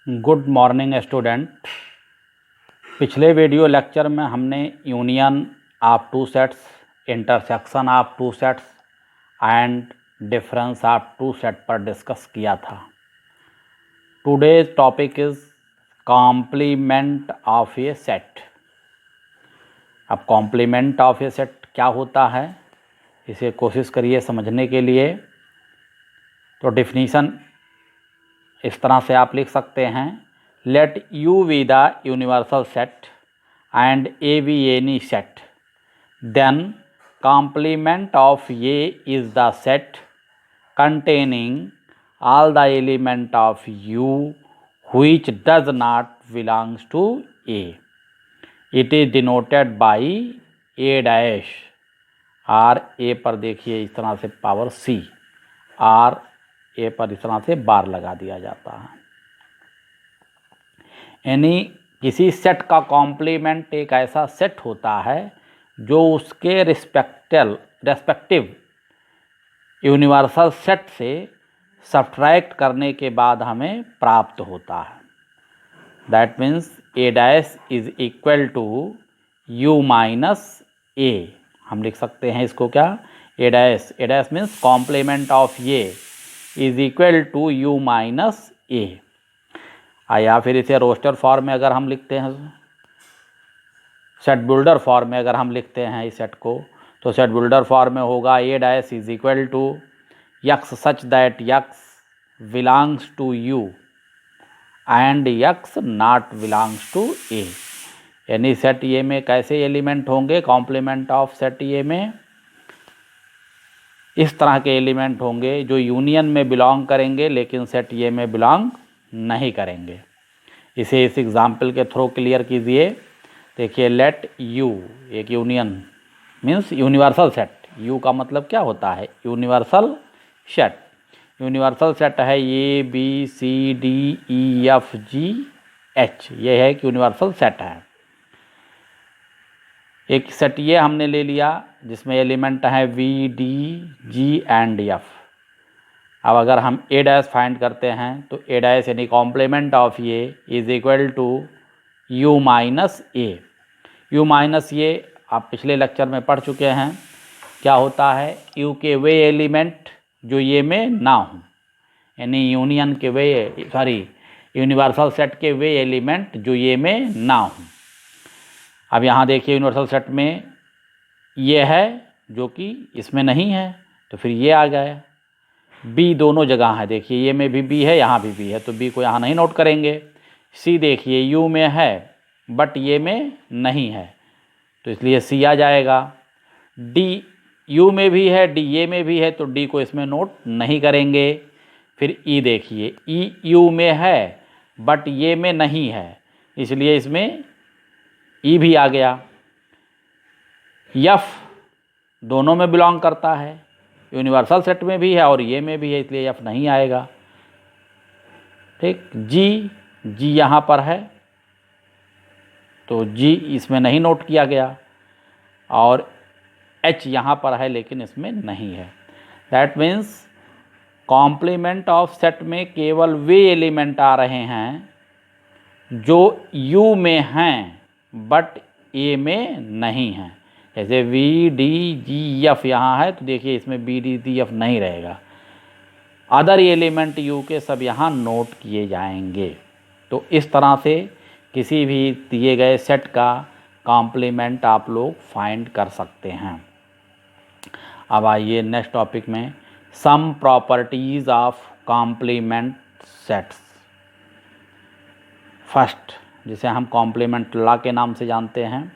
Good morning student. पिछले video lecture में हमने union of two sets, intersection of two sets and difference of two set पर discuss किया था। Today's topic is complement of a set. अब complement of a set क्या होता है, इसे कोशिश करिए समझने के लिए। तो डिफिनीशन इस तरह से आप लिख सकते हैं, let U be the universal set and A B any set, then complement of A is the set containing all the element of U which does not belongs to A. It is denoted by A dash, और A पर देखिए इस तरह से power C, और A पर इस तरह से बार लगा दिया जाता है। यानी किसी सेट का कॉम्प्लीमेंट एक ऐसा सेट होता है जो उसके रेस्पेक्टिव यूनिवर्सल सेट से सब्ट्रैक्ट करने के बाद हमें प्राप्त होता है। That means A dash is equal to U minus A. हम लिख सकते हैं इसको क्या, A dash means complement of A is equal to U minus A. या फिर इसे रोस्टर फॉर्म में अगर हम लिखते हैं, सेट बिल्डर फॉर्म में अगर हम लिखते हैं इस सेट को, तो सेट बिल्डर फॉर्म में होगा A dash is equal to x such that x belongs to U and x not belongs to A. यानी सेट ए में कैसे एलिमेंट होंगे, कॉम्प्लीमेंट ऑफ सेट ए में इस तरह के एलिमेंट होंगे जो यूनियन में बिलोंग करेंगे लेकिन सेट ए में बिलोंग नहीं करेंगे। इसे इस एग्जाम्पल के थ्रू क्लियर कीजिए। देखिए, लेट यू एक union means universal set, you का मतलब क्या होता है, यूनिवर्सल सेट। यूनिवर्सल सेट है A B C D E F G H, ये है एक यूनिवर्सल सेट है। एक सेट ये हमने ले लिया जिसमें एलिमेंट है V D G and F. अब अगर हम ए डैश फाइंड करते हैं तो ए डैश यानी complement of A is equal to U minus A. U minus A आप पिछले लेक्चर में पढ़ चुके हैं, क्या होता है, यू के वे एलिमेंट जो ये में ना हो, यानी यूनियन के वे यूनिवर्सल सेट के वे एलिमेंट जो ये में ना हो। अब यहाँ देखिए यूनिवर्सल सेट में ये है जो कि इसमें नहीं है, तो फिर ये आ गया। बी दोनों जगह है, देखिए ये में भी बी है, यहाँ भी बी है, तो बी को यहाँ नहीं नोट करेंगे। सी देखिए यू में है बट ये में नहीं है, तो इसलिए सी आ जाएगा। डी यू में भी है, डी ए में भी है, तो डी को इसमें नोट नहीं करेंगे। फिर ई देखिए, ई यू में है बट ये में नहीं है, इसलिए इसमें ई भी आ गया। एफ दोनों में बिलोंग करता है, यूनिवर्सल सेट में भी है और ये में भी है, इसलिए एफ नहीं आएगा। ठीक, जी यहाँ पर है तो जी इसमें नहीं नोट किया गया, और एच यहाँ पर है लेकिन इसमें नहीं है। That means complement of set में केवल वे एलिमेंट आ रहे हैं जो यू में हैं बट ए में नहीं हैं। जैसे वी डी जी एफ यहाँ है, तो देखिए इसमें बी डी जी एफ नहीं रहेगा, अदर एलिमेंट यू के सब यहाँ नोट किए जाएंगे। तो इस तरह से किसी भी दिए गए सेट का कॉम्प्लीमेंट आप लोग फाइंड कर सकते हैं। अब आइए नेक्स्ट टॉपिक में, some properties of complement sets. First, जिसे हम कॉम्प्लीमेंट लॉ के नाम से जानते हैं,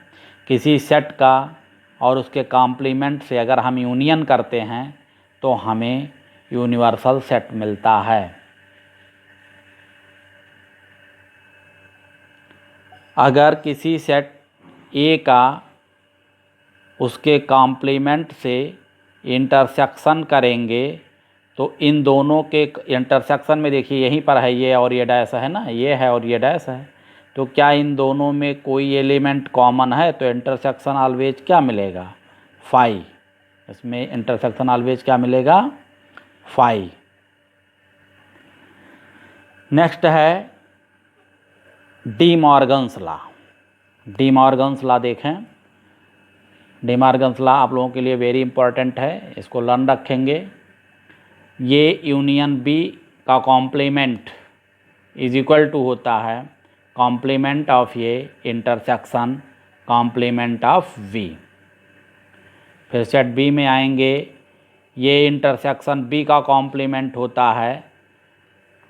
किसी सेट का और उसके कॉम्प्लीमेंट से अगर हम यूनियन करते हैं तो हमें यूनिवर्सल सेट मिलता है। अगर किसी सेट ए का उसके कॉम्प्लीमेंट से इंटरसेक्शन करेंगे तो इन दोनों के इंटरसेक्शन में देखिए यहीं पर है ये और ये डैश है ना, ये है और ये डैश है, तो क्या इन दोनों में कोई एलिमेंट कॉमन है, तो इंटरसेक्शन ऑलवेज क्या मिलेगा, फाई। इसमें इंटरसेक्शन ऑलवेज क्या मिलेगा, फाई। नेक्स्ट है D Morgan's law. D Morgan's law देखें, डी मॉर्गन्स लॉ आप लोगों के लिए वेरी इंपॉर्टेंट है, इसको लर्न रखेंगे। ये यूनियन बी का कॉम्प्लीमेंट इज इक्वल टू होता है कॉम्प्लीमेंट ऑफ ये इंटरसेक्शन कॉम्प्लीमेंट ऑफ वी। फिर सेट बी में आएंगे, ये इंटरसेक्शन बी का कॉम्प्लीमेंट होता है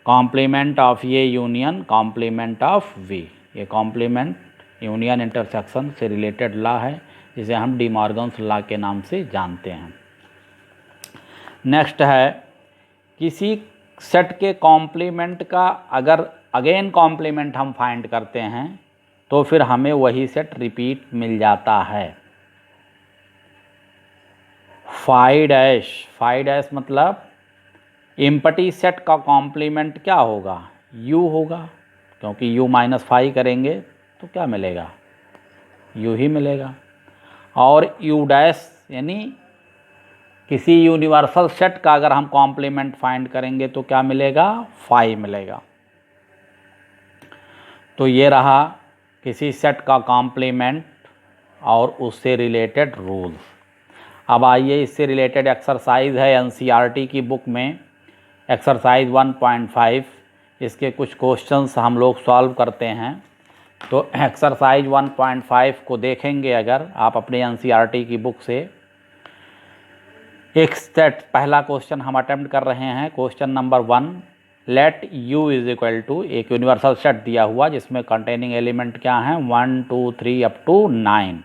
कॉम्प्लीमेंट ऑफ ये यूनियन कॉम्प्लीमेंट ऑफ वी। ये कॉम्प्लीमेंट यूनियन इंटरसेक्शन से रिलेटेड लॉ है, जिसे हम डी मॉर्गन्स लॉ के नाम से जानते हैं। नेक्स्ट है, किसी सेट के कॉम्प्लीमेंट का अगर अगेन कॉम्प्लीमेंट हम फाइंड करते हैं तो फिर हमें वही सेट रिपीट मिल जाता है। फाई डैश मतलब एम्प्टी सेट का कॉम्प्लीमेंट क्या होगा, यू होगा, क्योंकि यू माइनस फाई करेंगे तो क्या मिलेगा, यू ही मिलेगा। और यू डैश यानी किसी यूनिवर्सल सेट का अगर हम कॉम्प्लीमेंट फाइंड करेंगे तो क्या मिलेगा, फाई मिलेगा। तो ये रहा किसी सेट का कॉम्प्लीमेंट और उससे रिलेटेड रूल्स। अब आइए इससे रिलेटेड एक्सरसाइज है एनसीईआरटी की बुक में, एक्सरसाइज 1.5, इसके कुछ क्वेश्चंस हम लोग सॉल्व करते हैं। तो एक्सरसाइज 1.5 को देखेंगे अगर आप अपने एनसीईआरटी की बुक से, एक सेट पहला क्वेश्चन हम अटेम्प्ट कर रहे हैं। Question number 1, let u is equal to, एक यूनिवर्सल सेट दिया हुआ जिसमें कंटेनिंग एलिमेंट क्या हैं, 1 2 3 अप टू 9।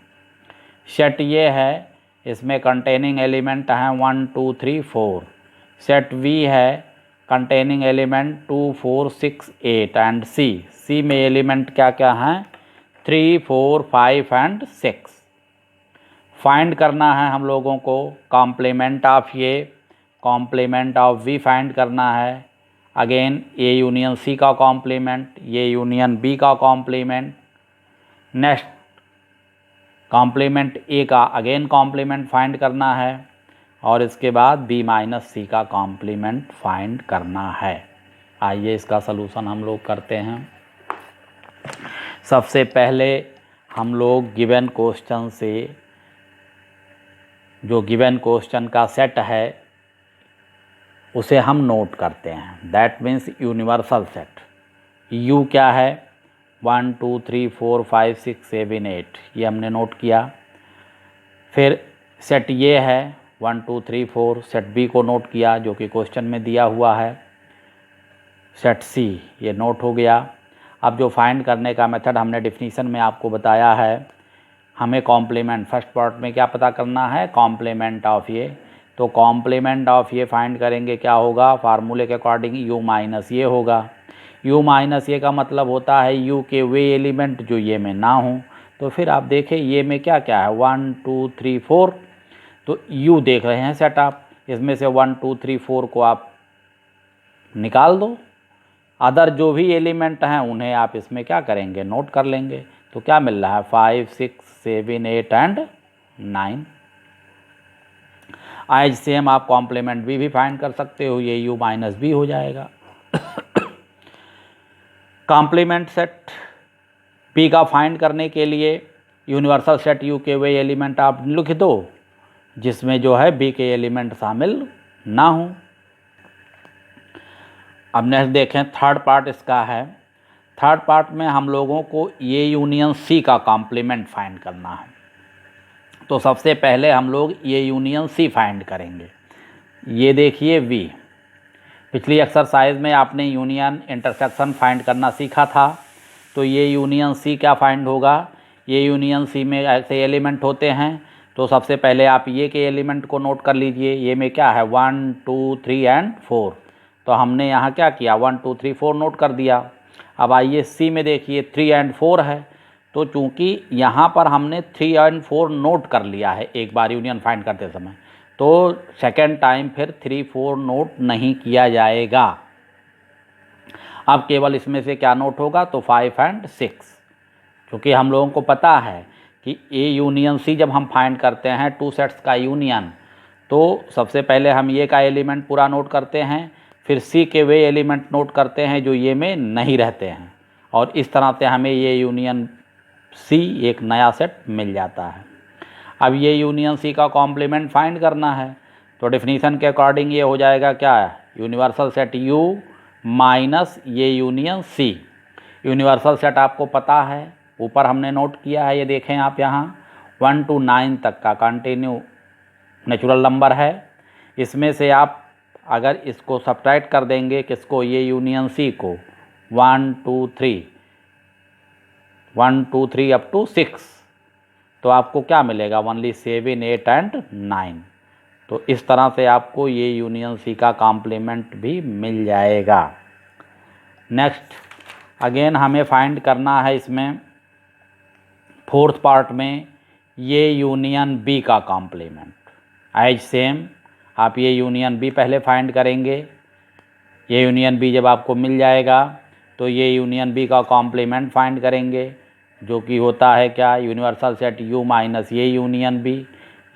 सेट ये है, इसमें कंटेनिंग एलिमेंट हैं 1 2 3 4। सेट v है, कंटेनिंग एलिमेंट 2 4 6 8 एंड सी में एलिमेंट क्या क्या हैं, 3 4 5 एंड 6। फाइंड करना है हम लोगों को कॉम्प्लीमेंट ऑफ ये, कॉम्प्लीमेंट ऑफ वी फाइंड करना है। अगेन ए यूनियन सी का कॉम्प्लीमेंट, ये यूनियन बी का कॉम्प्लीमेंट। नेक्स्ट कॉम्प्लीमेंट ए का अगेन कॉम्प्लीमेंट फाइंड करना है, और इसके बाद बी माइनस सी का कॉम्प्लीमेंट फाइंड करना है। आइए इसका सलूशन हम लोग करते हैं। सबसे पहले हम लोग गिवन क्वेश्चन से, जो गिवन क्वेश्चन का सेट है उसे हम नोट करते हैं। That means universal set. You क्या है, 1 2 3 4 5 6 7 8, ये हमने नोट किया। फिर सेट ये है 1 2 3 4, सेट बी को नोट किया जो कि क्वेश्चन में दिया हुआ है। सेट सी ये नोट हो गया। अब जो फाइंड करने का मेथड हमने डिफिनीशन में आपको बताया है, हमें कॉम्प्लीमेंट, फर्स्ट पार्ट में क्या पता करना है, कॉम्प्लीमेंट ऑफ ये। तो कॉम्प्लीमेंट ऑफ ये फाइंड करेंगे, क्या होगा, फार्मूले के अकॉर्डिंग यू माइनस ये होगा। यू माइनस ये का मतलब होता है यू के वे एलिमेंट जो ये में ना हो। तो फिर आप देखें ये में क्या क्या है, 1 2 3 4, तो यू देख रहे हैं सेट आप, इसमें से 1 2 3 4 को आप निकाल दो। अदर जो भी एलिमेंट हैं उन्हें आप इसमें क्या करेंगे, नोट कर लेंगे। तो क्या मिल रहा है, 5 6 7 8 एंड 9। आज सेम आप कॉम्प्लीमेंट भी फाइंड कर सकते हो, ये u माइनस बी हो जाएगा। कॉम्प्लीमेंट सेट p का फाइंड करने के लिए यूनिवर्सल सेट u के वे एलिमेंट आप लिख दो जिसमें जो है b के एलिमेंट शामिल ना हो। अब नेक्स्ट देखें, थर्ड पार्ट इसका है। थर्ड पार्ट में हम लोगों को ये यूनियन सी का कॉम्प्लीमेंट फाइंड करना है। तो सबसे पहले हम लोग ये यूनियन सी फाइंड करेंगे। ये देखिए v, पिछली एक्सरसाइज में आपने यूनियन इंटरसेक्शन फाइंड करना सीखा था। तो ये यूनियन सी क्या फाइंड होगा, ये यूनियन सी में ऐसे एलिमेंट होते हैं। तो सबसे पहले आप ये के एलिमेंट को नोट कर लीजिए। ये में क्या है, 1 2 3 एंड 4। तो हमने यहाँ क्या किया, 1 2 3 4 नोट कर दिया। अब आइए सी में देखिए 3 एंड 4 है। तो चूंकि यहाँ पर हमने 3 एंड 4 नोट कर लिया है एक बार यूनियन फाइंड करते समय, तो सेकेंड टाइम फिर 3 4 नोट नहीं किया जाएगा। अब केवल इसमें से क्या नोट होगा, तो 5 एंड 6। क्योंकि हम लोगों को पता है कि ए यूनियन सी जब हम फाइंड करते हैं टू सेट्स का यूनियन, तो सबसे पहले हम ये का एलिमेंट पूरा नोट करते हैं, फिर सी के वे एलिमेंट नोट करते हैं जो ये में नहीं रहते हैं, और इस तरह से हमें ये यूनियन सी एक नया सेट मिल जाता है। अब ये यूनियन सी का कॉम्प्लीमेंट फाइंड करना है, तो डेफिनीशन के अकॉर्डिंग ये हो जाएगा क्या है, यूनिवर्सल सेट यू माइनस ये यूनियन सी। यूनिवर्सल सेट आपको पता है, ऊपर हमने नोट किया है, ये देखें आप यहाँ 1 to 9 तक का कंटिन्यू नेचुरल नंबर है। इसमें से आप अगर इसको सब्ट्रैक्ट कर देंगे, किसको, ये यूनियन सी को, 1 2 3 अप टू 6, तो आपको क्या मिलेगा, ओनली 7 8 एंड 9। तो इस तरह से आपको ये यूनियन सी का कॉम्प्लीमेंट भी मिल जाएगा। नेक्स्ट अगेन हमें फाइंड करना है इसमें फोर्थ पार्ट में ये यूनियन बी का कॉम्प्लीमेंट। एज सेम आप ये यूनियन बी पहले फाइंड करेंगे। ये यूनियन बी जब आपको मिल जाएगा तो ये यूनियन बी का कॉम्प्लीमेंट फाइंड करेंगे, जो कि होता है क्या, यूनिवर्सल सेट यू माइनस ये यूनियन बी।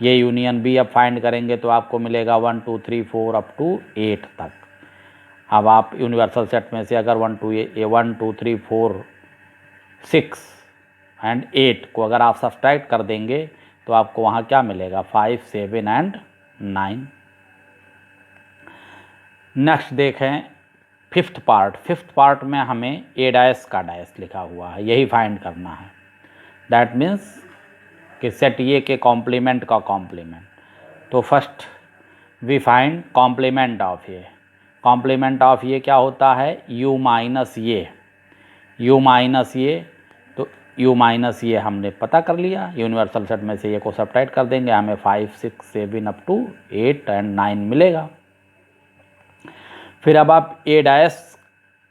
ये यूनियन बी अब फाइंड करेंगे तो आपको मिलेगा 1 2 3 4 अप टू 8 तक। अब आप यूनिवर्सल सेट में से अगर 1 2 3 4 6 एंड 8 को अगर आप सब्ट्रैक्ट कर देंगे तो आपको वहाँ क्या मिलेगा, 5 7 एंड 9। नेक्स्ट देखें फिफ्थ पार्ट में हमें ए डैश का डैश लिखा हुआ है, यही फाइंड करना है। दैट मीन्स कि सेट ये के कॉम्प्लीमेंट का कॉम्प्लीमेंट। तो first we find complement of ये। कॉम्प्लीमेंट ऑफ ये क्या होता है, u माइनस ये, तो u माइनस ये हमने पता कर लिया, यूनिवर्सल सेट में से ये को सब्ट्रैक्ट कर देंगे, हमें 5 6 7 अप टू 8 एंड 9 मिलेगा। फिर अब आप ए डैश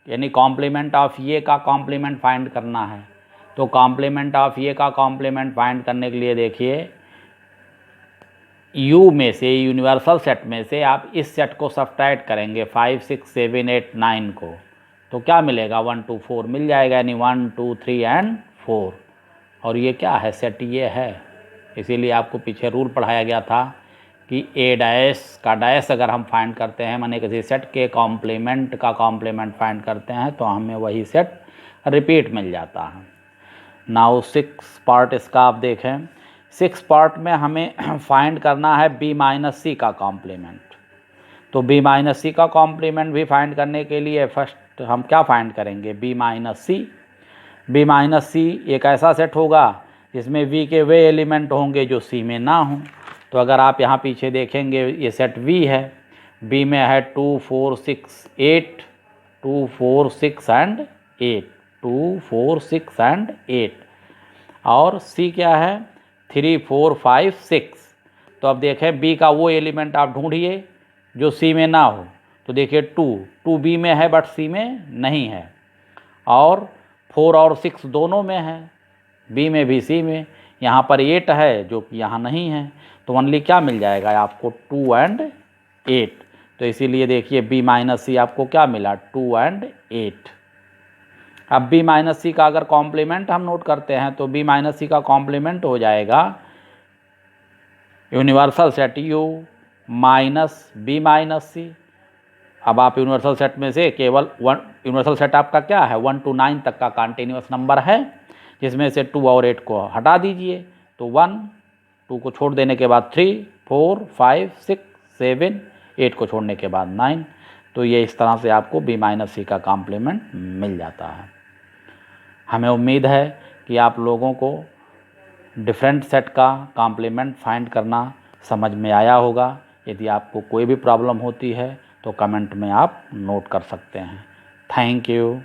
यानी कॉम्प्लीमेंट ऑफ ये का कॉम्प्लीमेंट फाइंड करना है। तो कॉम्प्लीमेंट ऑफ ये का कॉम्प्लीमेंट फाइंड करने के लिए देखिए, u में से, यूनिवर्सल सेट में से आप इस सेट को सब्ट्रैक्ट करेंगे 5 6 7 8 9 को, तो क्या मिलेगा, 1 2 4 मिल जाएगा, यानी 1 2 3 एंड 4। और ये क्या है, सेट ये है। इसीलिए आपको पीछे रूल पढ़ाया गया था कि ए डैश का डैश अगर हम फाइंड करते हैं, माने किसी सेट के कॉम्प्लीमेंट का कॉम्प्लीमेंट फाइंड करते हैं, तो हमें वही सेट रिपीट मिल जाता है। नाउ 6 पार्ट इसका आप देखें। 6 पार्ट में हमें फाइंड करना है बी माइनस सी का कॉम्प्लीमेंट। तो बी माइनस सी का कॉम्प्लीमेंट भी फाइंड करने के लिए फर्स्ट हम क्या फाइंड करेंगे, बी माइनस सी। बी माइनस सी एक ऐसा सेट होगा जिसमें वी के वे एलिमेंट होंगे जो सी में ना हों। तो अगर आप यहाँ पीछे देखेंगे, ये सेट वी है, बी में है 2 4 6 8, 2 4 6 एंड 8, 2 4 6 एंड 8, और सी क्या है, 3 4 5 6। तो अब देखें बी का वो एलिमेंट आप ढूंढिए जो सी में ना हो। तो देखिए 2 बी में है बट सी में नहीं है, और 4 और 6 दोनों में है, बी में भी सी में। यहाँ पर 8 है जो कि यहाँ नहीं है, तो ओनली क्या मिल जाएगा आपको, 2 एंड 8। तो इसीलिए देखिए बी माइनस सी आपको क्या मिला, 2 एंड 8। अब बी माइनस सी का अगर कॉम्प्लीमेंट हम नोट करते हैं तो बी माइनस सी का कॉम्प्लीमेंट हो जाएगा universal set U minus B minus C. अब आप यूनिवर्सल सेट में से केवल यूनिवर्सल सेट आपका क्या है, 1 to 9 तक का कंटिन्यूअस नंबर है, जिसमें से 2 और 8 को हटा दीजिए, तो 1 2 को छोड़ देने के बाद 3 4 5 6 7, 8 को छोड़ने के बाद 9। तो ये इस तरह से आपको बी माइनस सी का कॉम्प्लीमेंट मिल जाता है। हमें उम्मीद है कि आप लोगों को डिफरेंट सेट का कॉम्प्लीमेंट फाइंड करना समझ में आया होगा। यदि आपको कोई भी प्रॉब्लम होती है तो कमेंट में आप नोट कर सकते हैं। Thank you.